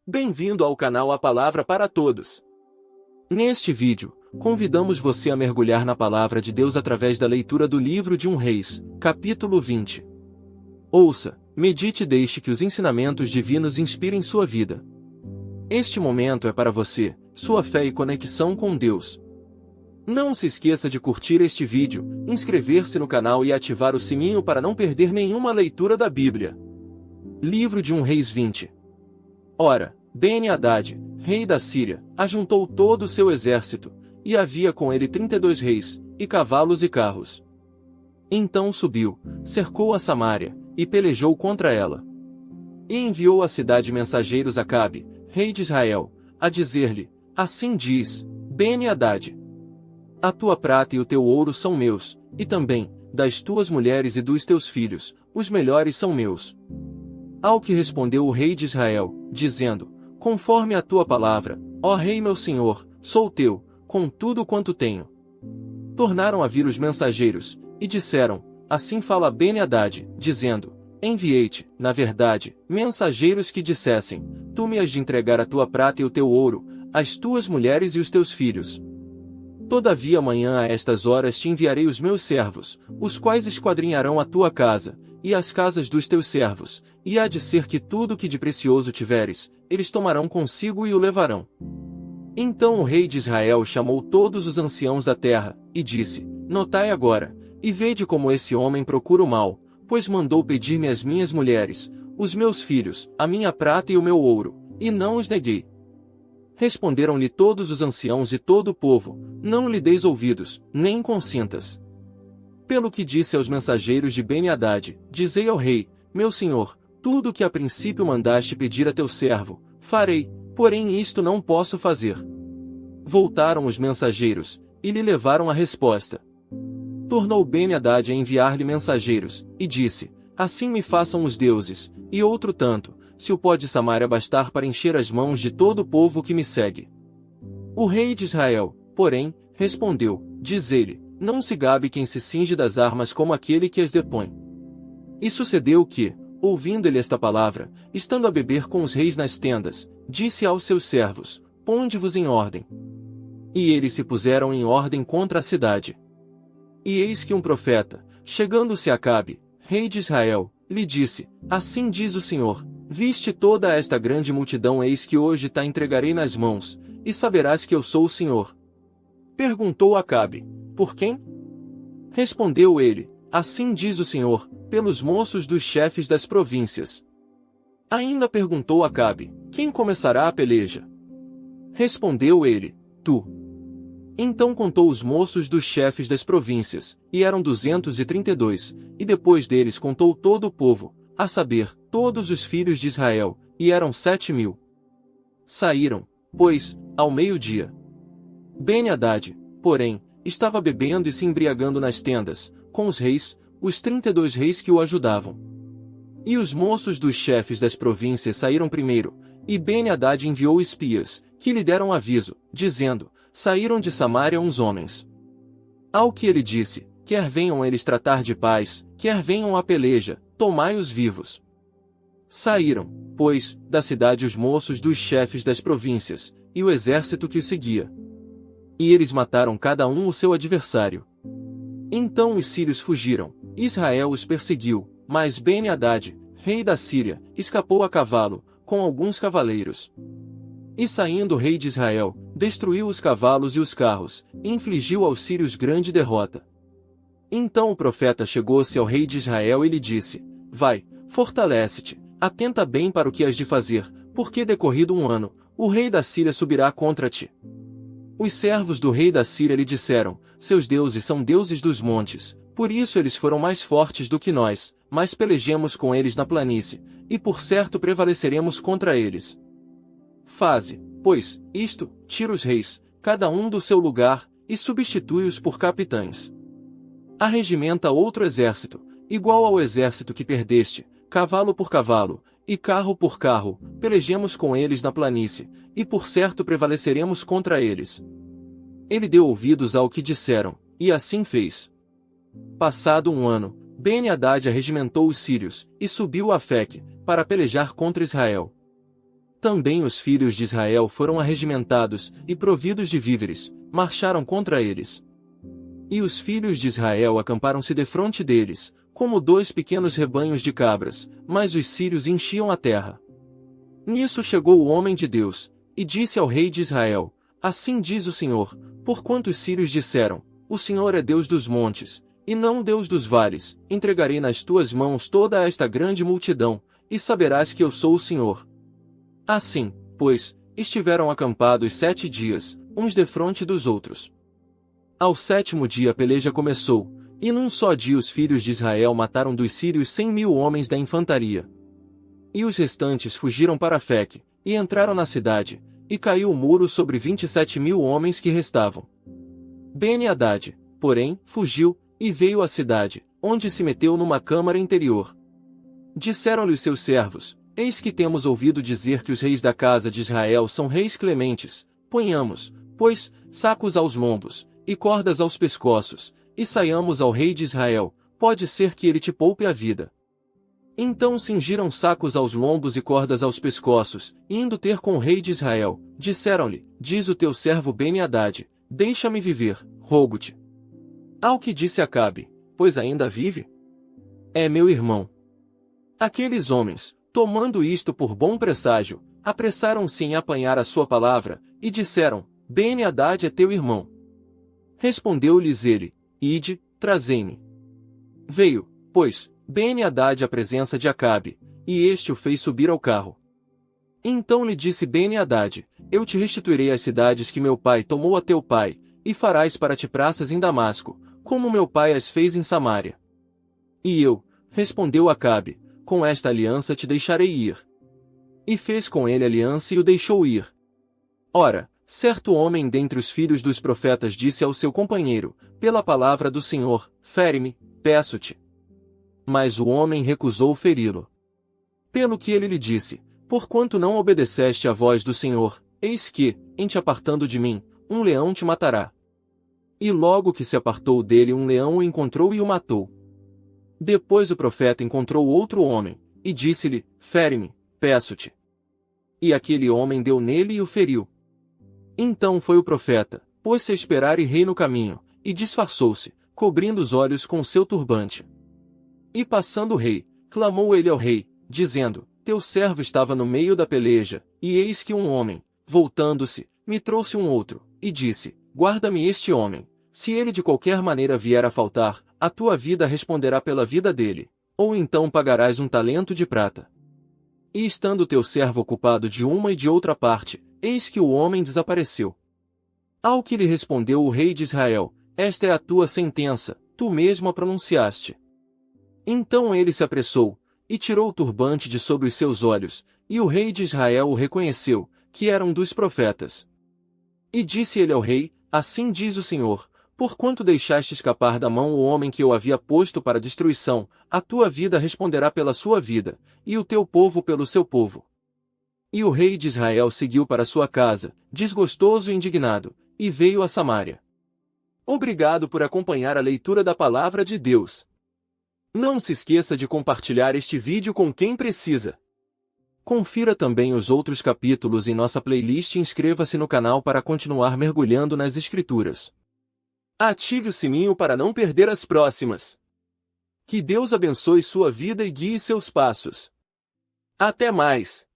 Bem-vindo ao canal A Palavra para Todos. Neste vídeo, convidamos você a mergulhar na Palavra de Deus através da leitura do livro de Reis, capítulo 20. Ouça, medite e deixe que os ensinamentos divinos inspirem sua vida. Este momento é para você, sua fé e conexão com Deus. Não se esqueça de curtir este vídeo, inscrever-se no canal e ativar o sininho para não perder nenhuma leitura da Bíblia. Livro de Reis 20. Ora, Ben-Hadad, rei da Síria, ajuntou todo o seu exército, e havia com ele 32 reis, e cavalos e carros. Então subiu, cercou a Samaria, e pelejou contra ela. E enviou à cidade mensageiros a Acabe, rei de Israel, a dizer-lhe: Assim diz, Ben-Hadad: A tua prata e o teu ouro são meus, e também, das tuas mulheres e dos teus filhos, os melhores são meus. Ao que respondeu o rei de Israel, dizendo: Conforme a tua palavra, ó rei meu senhor, sou teu, com tudo quanto tenho. Tornaram a vir os mensageiros, e disseram: Assim fala Ben-Hadad, dizendo: Enviei-te, na verdade, mensageiros que dissessem: Tu me has de entregar a tua prata e o teu ouro, as tuas mulheres e os teus filhos. Todavia amanhã a estas horas te enviarei os meus servos, os quais esquadrinharão a tua casa, e as casas dos teus servos, e há de ser que tudo que de precioso tiveres, eles tomarão consigo e o levarão. Então o rei de Israel chamou todos os anciãos da terra, e disse: Notai agora, e vede como esse homem procura o mal, pois mandou pedir-me as minhas mulheres, os meus filhos, a minha prata e o meu ouro, e não os neguei. Responderam-lhe todos os anciãos e todo o povo: Não lhe deis ouvidos, nem consintas. Pelo que disse aos mensageiros de Ben-Hadad: Dizei ao rei, meu senhor, tudo o que a princípio mandaste pedir a teu servo, farei, porém isto não posso fazer. Voltaram os mensageiros, e lhe levaram a resposta. Tornou Ben-Hadad a enviar-lhe mensageiros, e disse: Assim me façam os deuses, e outro tanto, se o pó de Samaria bastar para encher as mãos de todo o povo que me segue. O rei de Israel, porém, respondeu: Diz-lhe: Não se gabe quem se cinge das armas como aquele que as depõe. E sucedeu que, ouvindo ele esta palavra, estando a beber com os reis nas tendas, disse aos seus servos: Ponde-vos em ordem. E eles se puseram em ordem contra a cidade. E eis que um profeta, chegando-se a Acabe, rei de Israel, lhe disse: Assim diz o Senhor: Viste toda esta grande multidão, eis que hoje te entregarei nas mãos, e saberás que eu sou o Senhor. Perguntou Acabe: Por quem? Respondeu ele: Assim diz o Senhor, pelos moços dos chefes das províncias. Ainda perguntou Acabe: Quem começará a peleja? Respondeu ele: Tu. Então contou os moços dos chefes das províncias, e eram 232, e depois deles contou todo o povo, a saber, todos os filhos de Israel, e eram 7.000. Saíram, pois, ao meio-dia. Ben-Hadad, porém, estava bebendo e se embriagando nas tendas, com os reis, os 32 reis que o ajudavam. E os moços dos chefes das províncias saíram primeiro, e Ben-Hadad enviou espias, que lhe deram aviso, dizendo: Saíram de Samaria uns homens. Ao que ele disse: Quer venham eles tratar de paz, quer venham a peleja, tomai-os vivos. Saíram, pois, da cidade os moços dos chefes das províncias, e o exército que os seguia. E eles mataram cada um o seu adversário. Então os sírios fugiram, Israel os perseguiu, mas Ben-Hadad, rei da Síria, escapou a cavalo, com alguns cavaleiros. E saindo o rei de Israel, destruiu os cavalos e os carros, e infligiu aos sírios grande derrota. Então o profeta chegou-se ao rei de Israel e lhe disse: Vai, fortalece-te, atenta bem para o que has de fazer, porque decorrido um ano, o rei da Síria subirá contra ti. Os servos do rei da Síria lhe disseram: Seus deuses são deuses dos montes, por isso eles foram mais fortes do que nós, mas pelejemos com eles na planície, e por certo prevaleceremos contra eles. Faze, pois, isto, tira os reis, cada um do seu lugar, e substitui-os por capitães. Arregimenta outro exército, igual ao exército que perdeste, cavalo por cavalo, e carro por carro, pelejemos com eles na planície, e por certo prevaleceremos contra eles. Ele deu ouvidos ao que disseram, e assim fez. Passado um ano, Ben-Hadad arregimentou os sírios, e subiu a Afeque, para pelejar contra Israel. Também os filhos de Israel foram arregimentados, e providos de víveres, marcharam contra eles. E os filhos de Israel acamparam-se defronte deles, como 2 pequenos rebanhos de cabras, mas os sírios enchiam a terra. Nisso chegou o homem de Deus, e disse ao rei de Israel: Assim diz o Senhor, porquanto os sírios disseram, o Senhor é Deus dos montes, e não Deus dos vales, entregarei nas tuas mãos toda esta grande multidão, e saberás que eu sou o Senhor. Assim, pois, estiveram acampados 7 dias, uns defronte dos outros. Ao 7º dia a peleja começou, e num só dia os filhos de Israel mataram dos sírios 100.000 homens da infantaria. E os restantes fugiram para Afeque, e entraram na cidade, e caiu o muro sobre 27.000 homens que restavam. Beni-Hadad, porém, fugiu, e veio à cidade, onde se meteu numa câmara interior. Disseram-lhe os seus servos: Eis que temos ouvido dizer que os reis da casa de Israel são reis clementes, ponhamos, pois, sacos aos lombos, e cordas aos pescoços, e saiamos ao rei de Israel, pode ser que ele te poupe a vida. Então cingiram sacos aos lombos e cordas aos pescoços, indo ter com o rei de Israel, disseram-lhe: Diz o teu servo Beni-Hadad, deixa-me viver, rogo-te. Ao que disse Acabe: Pois ainda vive? É meu irmão. Aqueles homens, tomando isto por bom presságio, apressaram-se em apanhar a sua palavra, e disseram: Beni-Hadad é teu irmão. Respondeu-lhes ele: Ide, trazei-me. Veio, pois, Beni-Hadad à presença de Acabe, e este o fez subir ao carro. Então lhe disse Beni-Hadad: Eu te restituirei as cidades que meu pai tomou a teu pai, e farás para ti praças em Damasco, como meu pai as fez em Samaria. E eu, respondeu Acabe, com esta aliança te deixarei ir. E fez com ele aliança e o deixou ir. Ora, certo homem dentre os filhos dos profetas disse ao seu companheiro: Pela palavra do Senhor, fere-me, peço-te. Mas o homem recusou feri-lo. Pelo que ele lhe disse: Porquanto não obedeceste à voz do Senhor, eis que, em te apartando de mim, um leão te matará. E logo que se apartou dele um leão o encontrou e o matou. Depois o profeta encontrou outro homem, e disse-lhe: Fere-me, peço-te. E aquele homem deu nele e o feriu. Então foi o profeta, pôs-se a esperar e rei no caminho, e disfarçou-se, cobrindo os olhos com seu turbante. E passando o rei, clamou ele ao rei, dizendo: Teu servo estava no meio da peleja, e eis que um homem, voltando-se, me trouxe um outro, e disse: Guarda-me este homem. Se ele de qualquer maneira vier a faltar, a tua vida responderá pela vida dele, ou então pagarás 1 talento de prata. E estando teu servo ocupado de uma e de outra parte, eis que o homem desapareceu. Ao que lhe respondeu o rei de Israel: Esta é a tua sentença, tu mesmo a pronunciaste. Então ele se apressou, e tirou o turbante de sobre os seus olhos, e o rei de Israel o reconheceu, que era um dos profetas. E disse ele ao rei: Assim diz o Senhor: Porquanto deixaste escapar da mão o homem que eu havia posto para destruição, a tua vida responderá pela sua vida, e o teu povo pelo seu povo. E o rei de Israel seguiu para sua casa, desgostoso e indignado, e veio a Samaria. Obrigado por acompanhar a leitura da Palavra de Deus. Não se esqueça de compartilhar este vídeo com quem precisa. Confira também os outros capítulos em nossa playlist e inscreva-se no canal para continuar mergulhando nas Escrituras. Ative o sininho para não perder as próximas. Que Deus abençoe sua vida e guie seus passos. Até mais!